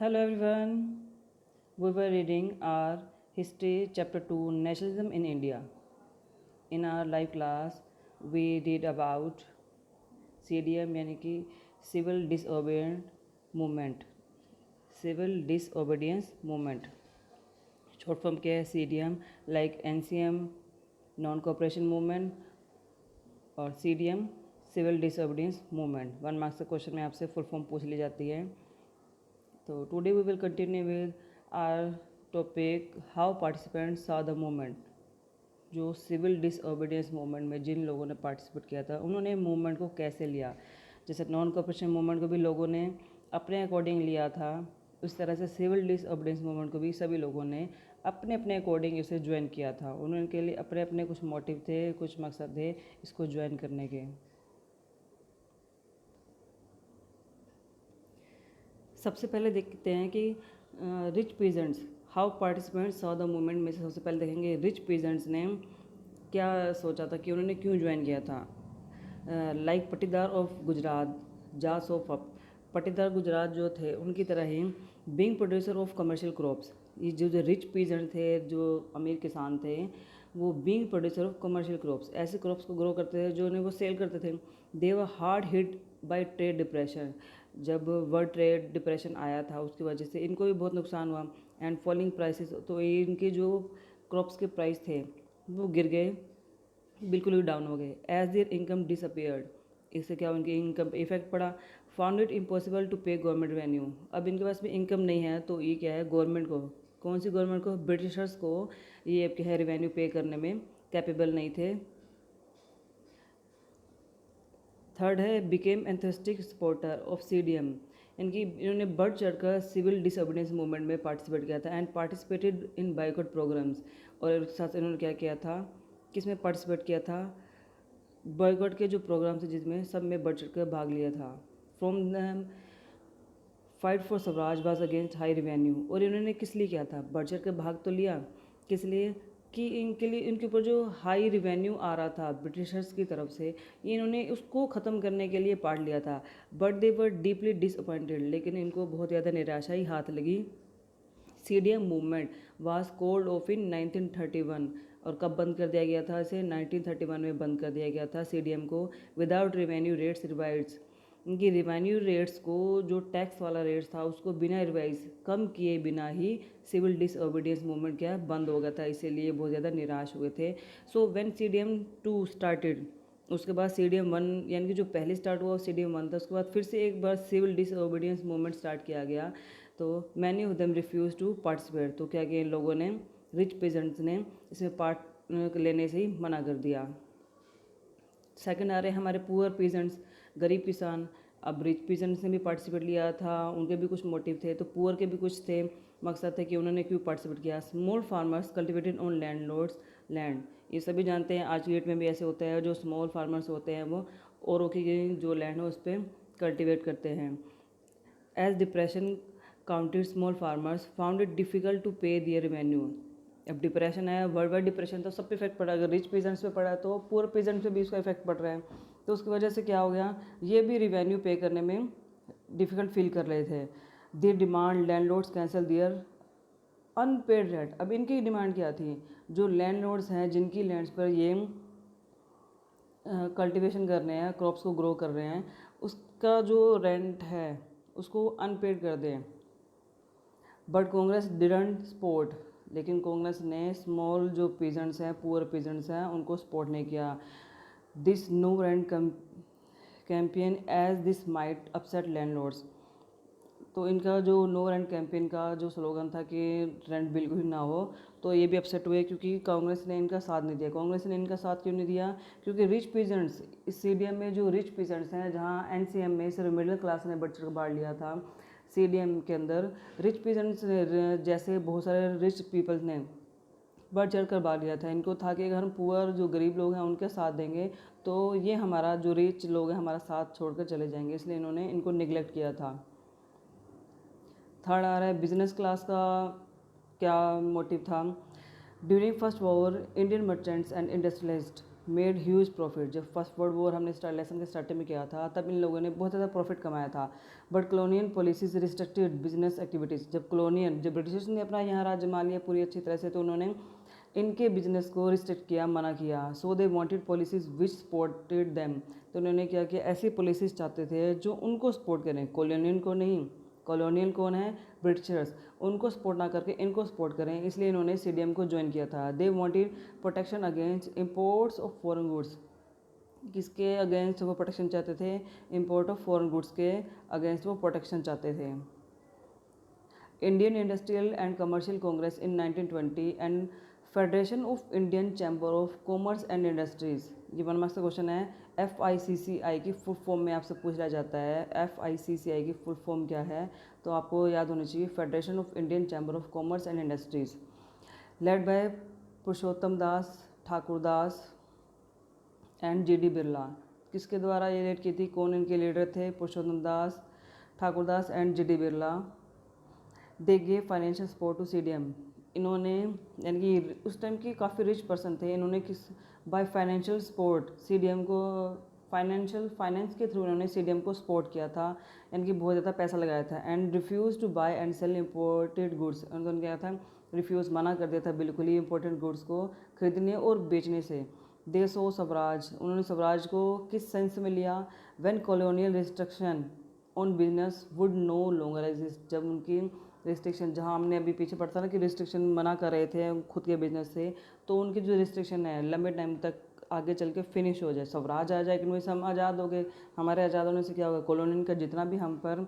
Hello everyone. We were reading our history chapter 2 Nationalism in India. In our live class we read about CDM यानी कि Civil Disobedience Movement. Civil Disobedience Movement. Short form क्या है CDM like NCM non cooperation movement और CDM civil disobedience movement. 1 marks का question में आपसे full form पूछ ली जाती है। तो today we will continue with our topic how participants saw the movement. जो सिविल डिसओबीडियंस मूवमेंट में जिन लोगों ने पार्टिसिपेट किया था उन्होंने मूवमेंट को कैसे लिया। जैसे नॉन कोऑपरेशन मूवमेंट को भी लोगों ने अपने अकॉर्डिंग लिया था, उस तरह से सिविल डिसओबीडियंस मूवमेंट को भी सभी लोगों ने अपने अपने अकॉर्डिंग इसे ज्वाइन किया था। उनके लिए अपने अपने कुछ मोटिव थे, कुछ मकसद थे इसको ज्वाइन करने के। सबसे पहले देखते हैं कि rich peasants how participants saw the movement में से सबसे पहले देखेंगे रिच पीजेंट्स ने क्या सोचा था कि उन्होंने क्यों ज्वाइन किया था। लाइक पट्टीदार ऑफ गुजरात जास ऑफ अप, पट्टीदार गुजरात जो थे उनकी तरह ही being producer of commercial crops, ये जो रिच पीजेंट थे, जो अमीर किसान थे, वो being producer of commercial crops ऐसे क्रॉप्स को ग्रो करते थे जो उन्हें वो सेल करते थे। They were hard hit by trade depression, जब वर्ल्ड ट्रेड डिप्रेशन आया था उसकी वजह से इनको भी बहुत नुकसान हुआ। एंड फॉलिंग प्राइसेस, तो इनके जो क्रॉप्स के प्राइस थे वो गिर गए, बिल्कुल ही डाउन हो गए। एज देयर इनकम डिसअपियर्ड, इससे क्या उनकी इनकम पे इफेक्ट पड़ा। फाउंड इट इम्पॉसिबल टू पे गवर्नमेंट रेवेन्यू, अब इनके पास भी इनकम नहीं है तो ये क्या है, गवर्नमेंट को, कौन सी गवर्नमेंट को, ब्रिटिशर्स को ये क्या है रेवेन्यू पे करने में कैपेबल नहीं थे। थर्ड है became enthusiastic supporter of CDM, इनकी इन्होंने बढ़ चढ़कर सिविल डिसोबीडियंस मूवमेंट में पार्टिसिपेट किया था and participated in boycott programmes. और साथ इन्होंने क्या किया था, किस में पार्टिसिपेट किया था, बॉयकॉट के जो प्रोग्राम थे जिसमें सब में बढ़ चढ़ कर भाग लिया था। From the fight for Swaraj was against high revenue, और इन्होंने किस लिए किया था, बढ़ चढ़ कर भाग तो लिया, किस लिए कि इनके लिए इनके ऊपर जो हाई रिवेन्यू आ रहा था ब्रिटिशर्स की तरफ से, ये इन्होंने उसको ख़त्म करने के लिए पार्ट लिया था। But they were deeply disappointed, लेकिन इनको बहुत ज़्यादा निराशा ही हाथ लगी। CDM movement was called off in 1931, और कब बंद कर दिया गया था इसे, 1931 में बंद कर दिया गया था CDM को। विदाउट रेवेन्यू रेट्स रिवाइड्स, इनकी रेवेन्यू रेट्स को, जो टैक्स वाला रेट्स था उसको बिना रिवाइज कम किए बिना ही सिविल डिसओबीडियंस मूवमेंट क्या बंद हो गया था, इसीलिए बहुत ज़्यादा निराश हुए थे। सो व्हेन CDM 2 स्टार्टेड, उसके बाद CDM 1 यानी कि जो पहले स्टार्ट हुआ CDM 1 था, उसके बाद फिर से एक बार सिविल डिसओबीडियंस मूवमेंट स्टार्ट किया गया। तो many of them refuse to participate, तो क्या किया इन लोगों ने, रिच पेजेंट्स ने इसमें पार्ट लेने से ही मना कर दिया। सेकंड आ रहे हैं हमारे पुअर पीजेंट्स, गरीब किसान। अब रिच पीजेंट्स ने भी पार्टिसिपेट लिया था, उनके भी कुछ मोटिव थे, तो पुअर के भी कुछ थे, मकसद थे कि उन्होंने क्यों पार्टिसिपेट किया। Small farmers cultivated on landlords land, ये सभी जानते हैं आज की डेट में भी ऐसे होता है, जो स्मॉल फार्मर्स होते हैं वो औरों की जो लैंड है उस पर कल्टिवेट करते हैं। As depression counted small farmers found it difficult to pay their revenue, अब डिप्रेशन है, वर्ल्ड वाइड डिप्रेशन, तो सब पे इफेक्ट पड़ा, अगर रिच पीजेंट्स पे पड़ा है तो पुअर पीजेंट्स पे भी उसका इफेक्ट पड़ रहा है। तो उसकी वजह से क्या हो गया, ये भी रिवेन्यू पे करने में डिफ़िकल्ट फील कर रहे थे। They demand landlords cancel their unpaid rent, अब इनकी डिमांड क्या थी, जो लैंडलॉर्ड्स हैं जिनकी लैंड्स पर ये कल्टीवेशन कर रहे हैं, क्रॉप्स को ग्रो कर रहे हैं, उसका जो रेंट है उसको अनपेड कर दें। बट कांग्रेस डिडंट सपोर्ट, लेकिन कांग्रेस ने स्मॉल जो पीजेंट्स हैं, पुअर पीजेंट्स हैं, उनको सपोर्ट नहीं किया। This no rent campaign as this might upset landlords, तो इनका जो नो रेंट कैंपेन का जो स्लोगन था कि रेंट बिल्कुल ही ना हो, तो ये भी अपसेट हुए क्योंकि कांग्रेस ने इनका साथ नहीं दिया। कांग्रेस ने इनका साथ क्यों नहीं दिया, क्योंकि रिच पीजेंट्स, इस CDM में जो रिच पीजेंट्स हैं, जहाँ NCM में सिर्फ मिडिल क्लास ने बढ़ चढ़ बाढ़ लिया था, CDM के अंदर रिच पीजेंट्स जैसे बहुत सारे रिच पीपल्स ने बढ़ चढ़ कर भाग लिया था। इनको था कि अगर हम पुअर जो गरीब लोग हैं उनके साथ देंगे तो ये हमारा जो रिच लोग हैं हमारा साथ छोड़कर चले जाएंगे, इसलिए इन्होंने इनको निगलेक्ट किया था। थर्ड आ रहा है बिजनेस क्लास का क्या मोटिव था। During first war Indian merchants and industrialist, made huge profit. जब फर्स्ट वर्ल्ड वॉर हमने लेसन के स्टार्टिंग में किया था तब इन लोगों ने बहुत ज़्यादा प्रॉफिट कमाया था। But colonial policies restricted business activities. जब ब्रिटिशर्स ने अपना यहाँ राज्य मान लिया पूरी अच्छी तरह से तो उन्होंने इनके बिजनेस को रिस्ट्रिक्ट किया, मना किया। So they wanted policies which supported them. तो उन्होंने क्या किया, ऐसी पॉलिसीज चाहते थे जो उनको सपोर्ट करें, कॉलोनियल को नहीं। कॉलोनियल कौन है, ब्रिटिशर्स, उनको सपोर्ट ना करके इनको सपोर्ट करें, इसलिए इन्होंने सीडीएम को ज्वाइन किया था। They wanted protection against imports of foreign goods. किसके अगेंस्ट वो प्रोटेक्शन चाहते थे, इम्पोर्ट ऑफ फॉरेन गुड्स के अगेंस्ट वो प्रोटेक्शन चाहते थे। Indian industrial and commercial Congress in 1920 and federation of Indian chamber of commerce and industries. ये 1 मार्क्स का क्वेश्चन है। FICCI की फुल फॉर्म में आपसे पूछा जाता है, FICCI की फुल फॉर्म क्या है, तो आपको याद होनी चाहिए federation of Indian chamber of commerce and industries. Led by Purushottam Das, Thakur Das and GD Birla. किसके द्वारा ये लीड की थी, कौन इनके लीडर थे, Purushottam Das, Thakur Das and GD Birla. They gave financial support to CDM. इन्होंने, यानी कि उस टाइम की काफ़ी रिच पर्सन थे, इन्होंने किस बाय फाइनेंशियल सपोर्ट सीडीएम को, फाइनेंस के थ्रू इन्होंने सीडीएम को सपोर्ट किया था, यानी कि बहुत ज़्यादा पैसा लगाया था। And refuse to buy and sell imported goods. उन्होंने क्या था, रिफ्यूज़, मना कर दिया था बिल्कुल ही इम्पोर्टेंट गुड्स को खरीदने और बेचने से। दे सो स्वराज। उन्होंने स्वराज को किस सेंस में लिया, when colonial restriction on business would know longer exist. जब उनकी रिस्ट्रिक्शन, जहाँ हमने अभी पीछे पढ़ता ना कि रिस्ट्रिक्शन मना कर रहे थे खुद के बिजनेस से, तो उनकी जो रिस्ट्रिक्शन है लंबे टाइम तक आगे चल के फिनिश हो जाए, स्वराज आ जाए कि वैसे हम आज़ाद हो गए। हमारे आज़ाद होने से क्या होगा, कॉलोनी का जितना भी हम पर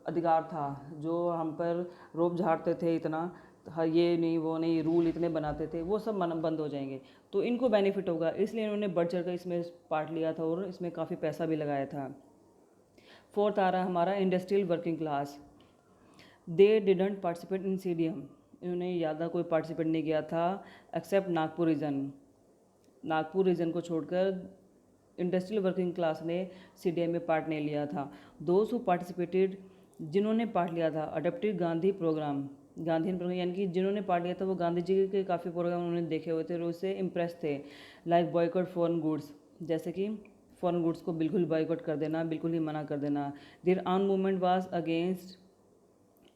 अधिकार था, जो हम पर रोब झाड़ते थे इतना, हाँ ये नहीं वो नहीं, रूल इतने बनाते थे, वो सब बंद हो जाएंगे, तो इनको बेनिफिट होगा। इसलिए इन्होंने बढ़ चढ़ कर इसमें पार्ट लिया था और इसमें काफ़ी पैसा भी लगाया था। 4th आ रहा है हमारा industrial working class. They didn't participate in CDM. इन्होंने ज़्यादा कोई पार्टिसिपेट नहीं किया था except Nagpur region. Nagpur region को छोड़कर इंडस्ट्रियल वर्किंग क्लास ने सीडीएम में पार्ट नहीं लिया था। दोज हु पार्टिसिपेटेड, जिन्होंने पार्ट लिया था, adopted Gandhi programme. Gandhi programme यानी कि जिन्होंने पार्ट लिया था वो गांधी जी के काफ़ी प्रोग्राम उन्होंने देखे हुए थे और उससे इम्प्रेस थे। लाइक बॉयकॉट फॉरेन गुड्स, जैसे कि फॉरेन गुड्स को बिल्कुल बॉयकॉट कर देना, बिल्कुल ही मना कर देना। Their arm movement was against,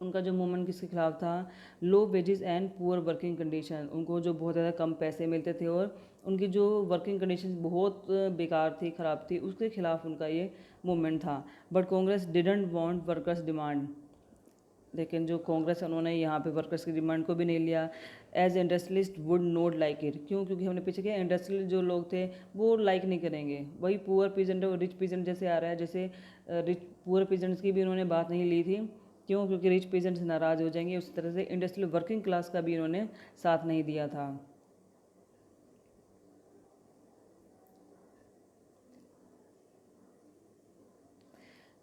उनका जो मूवमेंट किसके खिलाफ था, low wages and poor working condition. उनको जो बहुत ज़्यादा कम पैसे मिलते थे और उनकी जो वर्किंग कंडीशन बहुत बेकार थी, ख़राब थी, उसके खिलाफ उनका ये मूवमेंट था। But Congress didn't want workers demand. लेकिन जो कांग्रेस है उन्होंने यहाँ पे वर्कर्स की डिमांड को भी नहीं लिया। As industrialist would not like it. क्यों, क्योंकि हमने पीछे किया, इंडस्ट्रियल जो लोग थे वो लाइक नहीं करेंगे। वही पुअर पीजेंट और रिच पीजेंट जैसे आ रहा है, जैसे रिच पुअर पीजेंट्स की भी उन्होंने बात नहीं ली थी। क्यों, क्योंकि रिच पीजेंट्स नाराज़ हो जाएंगे। उसी तरह से इंडस्ट्रियल वर्किंग क्लास का भी इन्होंने साथ नहीं दिया था।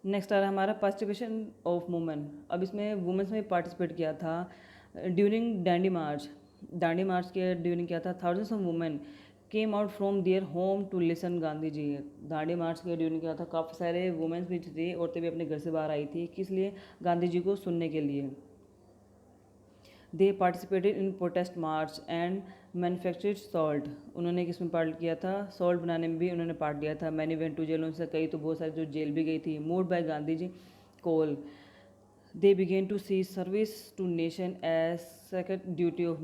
नेक्स्ट आ रहा है हमारा पार्टिसिपेशन ऑफ वुमेन। अब इसमें वुमेन्स में पार्टिसिपेट किया था ड्यूरिंग डांडी मार्च। डांडी मार्च के ड्यूरिंग क्या था, thousands of women came out from their home to listen Gandhi ji. Dandi march के ड्यूरिंग क्या था, काफ़ी सारे वुमेन्स भी थी, औरतें भी अपने घर से बाहर आई थी, किस लिए, गांधी जी को सुनने के लिए। They participated in protest march and manufactured salt. उन्होंने किस में पार्ट किया था, सॉल्ट बनाने में भी उन्होंने पार्ट लिया था। मैनी वेंट टू जेल, उनसे कई तो बहुत सारी जो जेल भी गई थी। Moved by Gandhi ji call, they began to see service to nation as second duty of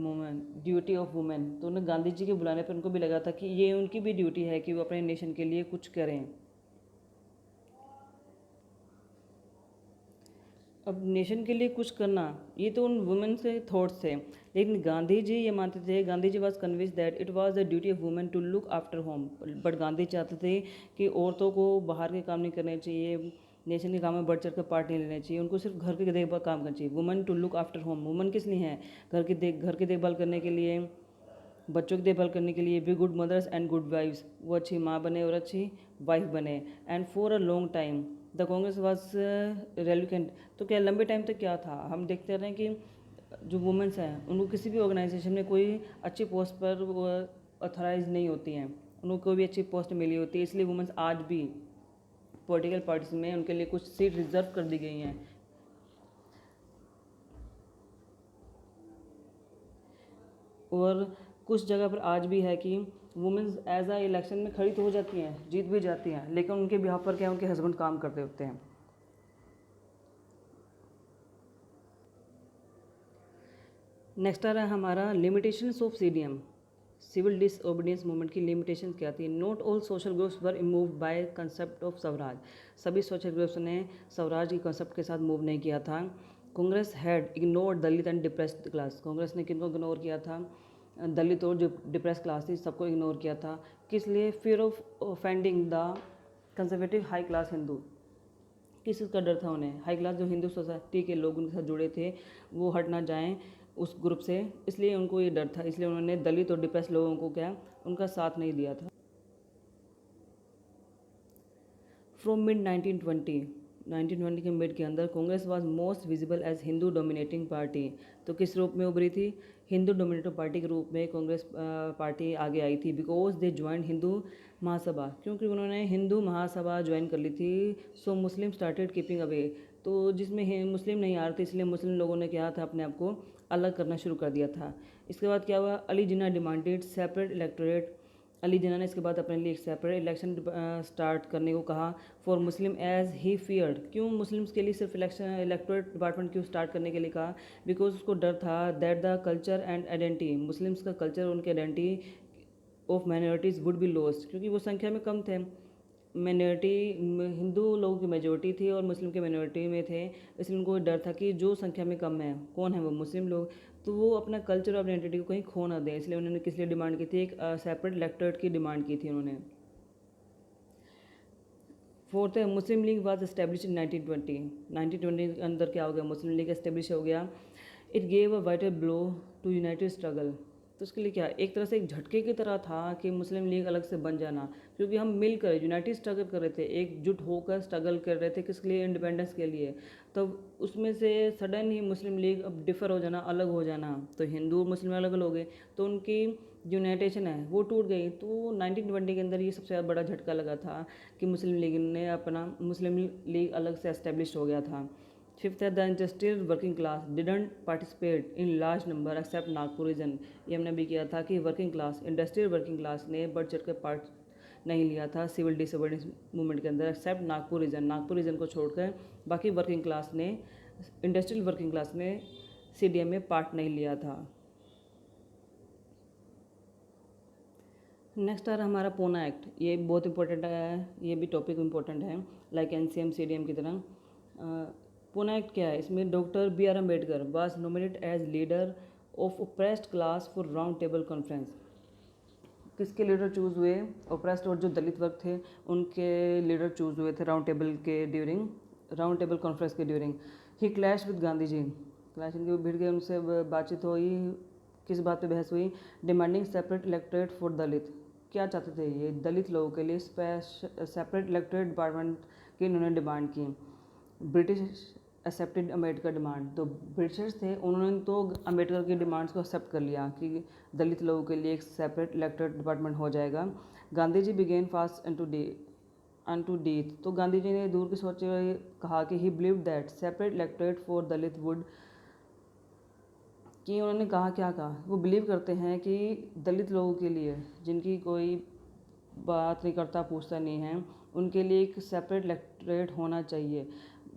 women. तो उन्हें गांधी जी के बुलाने पर उनको भी लगा था कि ये उनकी भी ड्यूटी है कि वो अपने नेशन के लिए कुछ करें। अब नेशन के लिए कुछ करना, ये तो उन वुमेन के थॉट्स थे, लेकिन गांधी जी ये मानते थे, Gandhi ji was convinced that it was the duty of women to look after home. But Gandhi चाहते थे कि औरतों को बाहर के काम नहीं करने चाहिए, नेशन के काम में बढ़ चढ़ कर पार्ट नहीं लेना चाहिए, उनको सिर्फ घर के देखभाल काम करना चाहिए। Women to look after home, women किस लिए है, घर की देखभाल करने के लिए, बच्चों की देखभाल करने के लिए। Be good mothers and good wifes, वो अच्छी माँ बने और अच्छी वाइफ बने। And for a long time the Congress was reluctant. तो क्या लंबे टाइम तक क्या था, हम देखते रहे कि जो वुमेंस हैं उनको किसी भी ऑर्गेनाइजेशन में कोई अच्छी पोस्ट पर ऑथराइज नहीं होती हैं, उनको कोई भी अच्छी पोस्ट मिली होती है, इसलिए वुमेंस आज भी पॉलिटिकल पार्टीज में उनके लिए कुछ सीट रिजर्व कर दी गई हैं। और कुछ जगह पर आज भी है कि वुमेंस एज आ इलेक्शन में खड़ी तो हो जाती हैं, जीत भी जाती हैं, लेकिन उनके बिहाफ पर क्या है, उनके हस्बैंड काम करते होते हैं। नेक्स्ट आ रहा है हमारा limitations of CDM. Civil disobedience movement की लिमिटेशन क्या थी? Not all social groups were moved by concept of Swaraj. सभी सोशल ग्रुप्स ने स्वराज की कंसेप्ट के साथ मूव नहीं किया था। Congress had ignored Dalit and depressed class. Congress ने किनको इग्नोर किया था? दलित और जो डिप्रेस क्लास थी सबको इग्नोर किया था। किस लिए? Fear of offending the conservative high class Hindu. किस चीज़ का डर था उन्हें? हाई क्लास जो हिंदू सोसाइटी के लोग उनके साथ जुड़े थे वो हट ना जाएं उस ग्रुप से, इसलिए उनको ये डर था, इसलिए उन्होंने दलित और डिप्रेस लोगों को क्या उनका साथ नहीं दिया था। फ्रॉम मिड 1920 के मिड के अंदर Congress was most visible as Hindu dominating party. तो किस रूप में उभरी थी? हिंदू डोमिनेटिंग पार्टी के रूप में कांग्रेस पार्टी आगे आई थी। Because they join Hindu Mahasabha, क्योंकि उन्होंने हिंदू महासभा ज्वाइन कर ली थी। सो मुस्लिम स्टार्टेड कीपिंग अवे, तो जिसमें मुस्लिम नहीं आ रहे थे, इसलिए मुस्लिम लोगों ने क्या था, अपने आप को अलग करना शुरू कर दिया था। इसके बाद क्या हुआ? Ali Jinnah demanded separate electorate. Ali Jinnah ने इसके बाद अपने लिए एक सेपरेट इलेक्शन स्टार्ट करने को कहा for Muslim as he feared. क्यों मुस्लिम्स के लिए सिर्फ इलेक्टोरेट डिपार्टमेंट क्यों स्टार्ट करने के लिए कहा? बिकॉज उसको डर था that the culture and identity, Muslims का कल्चर और उनकी identity of minorities would be lost, क्योंकि वो संख्या में कम थे। माइनॉरिटी हिंदू लोगों की मेजोरिटी थी और मुस्लिम के माइनॉरिटी में थे, इसलिए उनको डर था कि जो संख्या में कम है, कौन है वो? मुस्लिम लोग। तो वो अपना कल्चर और आइडेंटिटी को कहीं खो ना दें, इसलिए उन्होंने किस लिए डिमांड की थी? एक सेपरेट इलेक्टोरेट की डिमांड की थी उन्होंने। फोर्थ है मुस्लिम लीग वाज एस्टेब्लिश इन 1920। 1920 के अंदर क्या हो गया? मुस्लिम लीग एस्टेब्लिश हो गया। It gave a vital blow to united struggle. तो उसके लिए क्या, एक तरह से एक झटके की तरह था कि मुस्लिम लीग अलग से बन जाना, क्योंकि हम मिलकर यूनाइटेड स्ट्रगल कर रहे थे, एकजुट होकर स्ट्रगल कर रहे थे, किसके लिए? इंडिपेंडेंस के लिए। तो उसमें से सडन ही मुस्लिम लीग अब डिफर हो जाना, अलग हो जाना, तो हिंदू और मुस्लिम अलग अलग हो गए, तो उनकी यूनाइटेशन है वो टूट गई। तो 1920 के अंदर ये सबसे बड़ा झटका लगा था कि मुस्लिम लीग ने अपना मुस्लिम लीग अलग से एस्टेब्लिश हो गया था। फिफ्थ है the industrial working class didn't participate in large number except Nagpur region. ये हमने भी किया था कि working class, industrial working class ने बढ़ चढ़ कर पार्ट नहीं लिया था सिविल डिसोबीडियंस मूवमेंट के अंदर, except Nagpur region. Nagpur region को छोड़कर बाकी वर्किंग क्लास ने, इंडस्ट्रियल वर्किंग क्लास ने सीडीएम में पार्ट नहीं लिया था। नेक्स्ट आ रहा हमारा पूना एक्ट। ये बहुत इंपॉर्टेंट है, ये भी टॉपिक इंपॉर्टेंट है लाइक एनसीएम सीडीएम की तरह। पूना एक्ट क्या है? इसमें doctor B R Ambedkar was nominated as leader of oppressed class for round table conference. किसके लीडर चूज़ हुए? ओप्रेस्ड और जो दलित वर्ग थे उनके लीडर चूज़ हुए थे राउंड टेबल के ड्यूरिंग, राउंड टेबल कॉन्फ्रेंस के ड्यूरिंग। ही clash with Gandhi ji, clash इनके भिड़ गए, उनसे बातचीत हुई। किस बात पे बहस हुई? डिमांडिंग सेपरेट इलेक्टोरेट फॉर दलित। क्या चाहते थे ये? दलित लोगों के लिए सेपरेट इलेक्टोरेट डिपार्टमेंट की इन्होंने डिमांड की। British accepted Ambedkar demand. तो ब्रिटिशर्स थे, उन्होंने तो अम्बेडकर की डिमांड्स को एक्सेप्ट कर लिया कि दलित लोगों के लिए एक सेपरेट इलेक्टोरेट डिपार्टमेंट हो जाएगा। Gandhi ji begin fast to डीथ। तो गांधी जी ने दूर की सोच कहा कि ही believe that separate electorate for Dalit would, कि उन्होंने कहा, क्या कहा? वो बिलीव करते हैं कि दलित लोगों के लिए, जिनकी कोई बात नहीं करता पूछता नहीं है, उनके लिए एक सेपरेट इलेक्टोरेट होना चाहिए।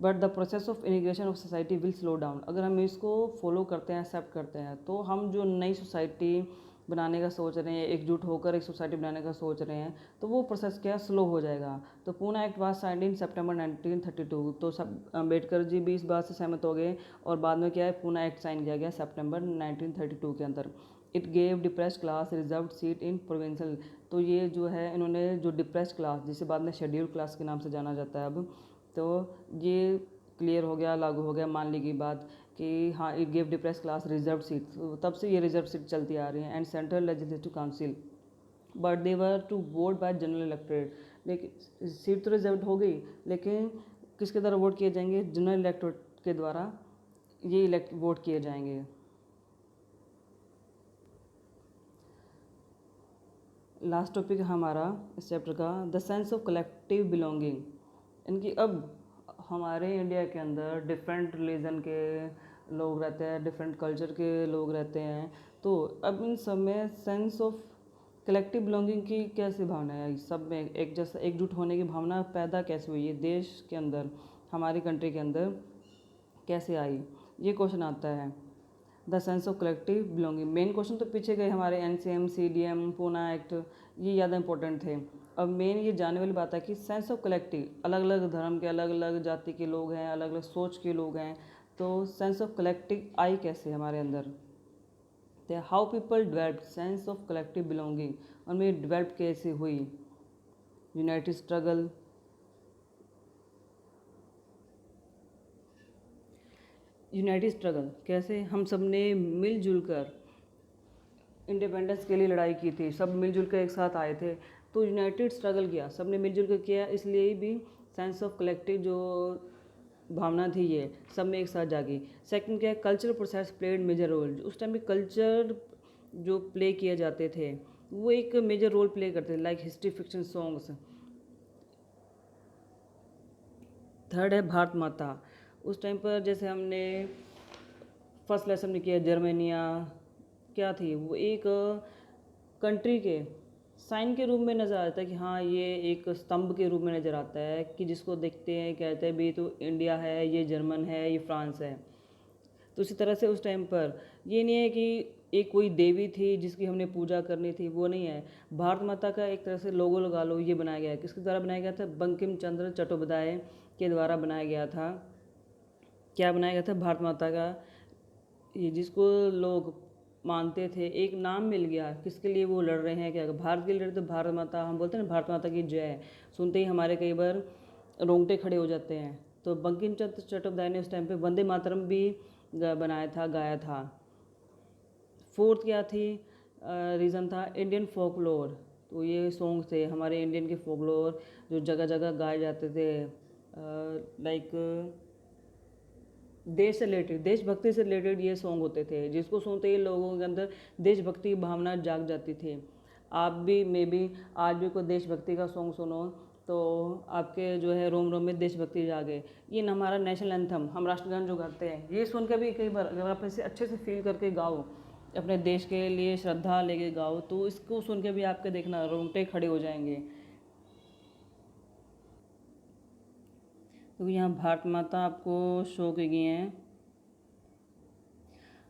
But the process of integration of society will slow down. अगर हम इसको फॉलो करते हैं, एक्सेप्ट करते हैं, तो हम जो नई सोसाइटी बनाने का सोच रहे हैं, एकजुट होकर एक सोसाइटी बनाने का सोच रहे हैं, तो वो प्रोसेस क्या स्लो हो जाएगा। तो Poona act was signed in September 1932। तो सब अम्बेडकर जी भी इस बात से सहमत हो गए और बाद में क्या है, पूना एक्ट साइन किया गया सितंबर 1932 के अंदर। It gave depressed class reserve seat in provincial. तो ये जो है, इन्होंने जो डिप्रेस्ड क्लास, जिसे बाद में शेड्यूल क्लास के नाम से जाना जाता है अब, तो ये क्लियर हो गया, लागू हो गया, मान ली गई बात कि हाँ, it gave depress class reserve seat. तो तब से ये रिजर्व सीट चलती आ रही हैं। And central legislative council, but they were to vote by general electorate. लेकिन सीट तो रिजर्व हो गई, लेकिन किसके द्वारा वोट किए जाएंगे? जनरल इलेक्टोरेट के द्वारा ये वोट किए जाएंगे। लास्ट टॉपिक है हमारा इस चैप्टर का, the sense of collective belonging. इनकी अब हमारे इंडिया के अंदर डिफरेंट रिलीजन के लोग रहते हैं, डिफरेंट कल्चर के लोग रहते हैं, तो अब इन सब में सेंस ऑफ कलेक्टिव बिलोंगिंग की कैसे भावना है, सब में एक जैसा एकजुट होने की भावना पैदा कैसे हुई है देश के अंदर, हमारी कंट्री के अंदर कैसे आई, ये क्वेश्चन आता है। The sense of collective belonging, main question तो पीछे गए हमारे NCM CDM पूना एक्ट, ये ज़्यादा इंपॉर्टेंट थे। अब मेन ये जानने वाली बात है कि सेंस ऑफ कलेक्टिव, अलग अलग धर्म के अलग अलग जाति के लोग हैं, अलग अलग सोच के लोग हैं, तो सेंस ऑफ कलेक्टिव आई कैसे हमारे अंदर, तो how people develop sense of collective belonging, उनमें डेवलप कैसे हुई। यूनाइटेड स्ट्रगल, यूनाइटेड स्ट्रगल कैसे, हम सब ने मिलजुल कर इंडिपेंडेंस के लिए लड़ाई की थी, सब मिलजुल कर एक साथ आए थे, तो यूनाइटेड स्ट्रगल किया, सब ने मिलजुल कर किया, इसलिए भी सेंस ऑफ कलेक्टिव जो भावना थी ये सब में एक साथ जागी। सेकंड क्या है, cultural process played major role, उस टाइम में कल्चर जो प्ले किए जाते थे वो एक मेजर रोल प्ले करते थे, like history fiction songs. Third है भारत माता, उस टाइम पर जैसे हमने फर्स्ट लेसन में किया, जर्मनिया क्या थी, वो एक कंट्री के साइन के रूप में नज़र आता है कि हाँ ये एक स्तंभ के रूप में नज़र आता है, कि जिसको देखते हैं कहते हैं भी तो इंडिया है, ये जर्मन है, ये फ्रांस है। तो इसी तरह से उस टाइम पर ये नहीं है कि एक कोई देवी थी जिसकी हमने पूजा करनी थी, वो नहीं है। भारत माता का एक तरह से लोगो लगा लो, ये बनाया गया है, किसके द्वारा बनाया गया था, बंकिम चंद्र चट्टोपाध्याय के द्वारा बनाया गया था। क्या बनाया गया था, भारत माता का, ये जिसको लोग मानते थे, एक नाम मिल गया किसके लिए वो लड़ रहे हैं, क्या भारत के लिए लड़ रहे, तो भारत माता, हम बोलते हैं ना भारत माता की जय, सुनते ही हमारे कई बार रोंगटे खड़े हो जाते हैं। तो बंकिम चंद्र चट्टोपाध्याय ने उस टाइम पे वंदे मातरम भी बनाया था, गाया था। फोर्थ क्या थी, रीज़न था इंडियन फोकलोर, तो ये सॉन्ग थे हमारे इंडियन के फोकलोर जो जगह जगह गाए जाते थे, लाइक देश से रिलेटेड, देशभक्ति से रिलेटेड ये सॉन्ग होते थे, जिसको सुनते ही लोगों के अंदर देशभक्ति की भावना जाग जाती थी। आप भी मे बी आज भी कोई देशभक्ति का सॉन्ग सुनो तो आपके जो है रोम रोम में देशभक्ति जागे। ये हमारा नेशनल एंथम, हम राष्ट्रगान जो गाते हैं, ये सुन के भी कई बार अगर आप इसे अच्छे से फील करके गाओ, अपने देश के लिए श्रद्धा लेके गाओ, तो इसको सुन के भी आपके देखना रोंगटे खड़े हो जाएंगे। तो यहाँ भारत माता आपको शो की गई हैं।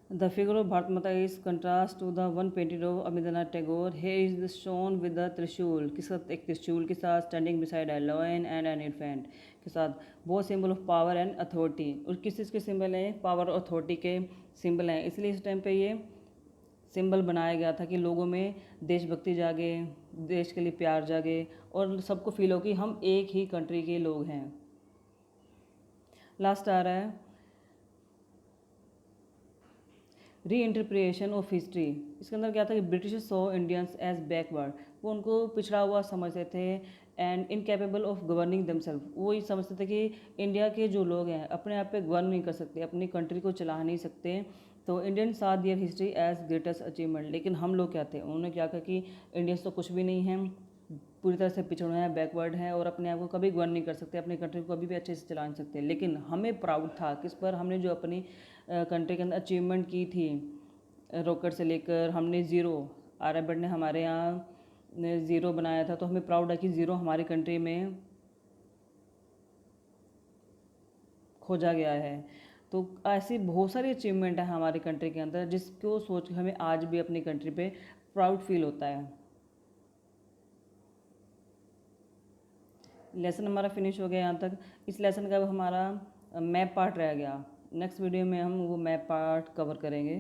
The figure of Bharat Mata is contrast to the one painted of Abanindranath Tagore. He is shown with the trishul के साथ, एक त्रिशूल के साथ, standing beside a lion and an infant के साथ, बहुत symbol of power and authority. और किस चीज़ के सिंबल हैं, पावर और अथॉरिटी के सिंबल हैं, इसलिए इस टाइम पे ये सिंबल बनाया गया था कि लोगों में देशभक्ति जागे, देश के लिए प्यार जागे, और सबको फील हो कि हम एक ही कंट्री के लोग हैं। लास्ट आ रहा है री इंटरप्रिएशन ऑफ हिस्ट्री। इसके अंदर क्या था कि ब्रिटिश सो इंडियंस एज बैकवर्ड, वो उनको पिछड़ा हुआ समझते थे, and incapable of governing themself, वो ये समझते थे कि इंडिया के जो लोग हैं अपने आप पे गवर्न नहीं कर सकते, अपनी कंट्री को चला नहीं सकते। तो इंडियन साथ दियर हिस्ट्री एज ग्रेटेस्ट अचीवमेंट, लेकिन हम लोग क्या थे, उन्होंने क्या कहा कि इंडियंस तो कुछ भी नहीं हैं, पूरी तरह से पिछड़े हैं, बैकवर्ड हैं, और अपने आप को कभी गवर्न नहीं कर सकते, अपनी कंट्री को कभी भी अच्छे से चला नहीं सकते। लेकिन हमें प्राउड था किस पर, हमने जो अपनी कंट्री के अंदर अचीवमेंट की थी, रॉकेट से लेकर हमने ज़ीरो, आर्यभट्ट ने हमारे यहाँ ने ज़ीरो बनाया था, तो हमें प्राउड है कि ज़ीरो हमारी कंट्री में खोजा गया है। तो ऐसी बहुत सारी अचीवमेंट है हमारी कंट्री के अंदर, जिसको सोच के हमें आज भी अपनी कंट्री पे प्राउड फील होता है। लेसन हमारा फिनिश हो गया यहाँ तक। इस लेसन का हमारा मैप पार्ट रह गया, नेक्स्ट वीडियो में हम वो मैप पार्ट कवर करेंगे।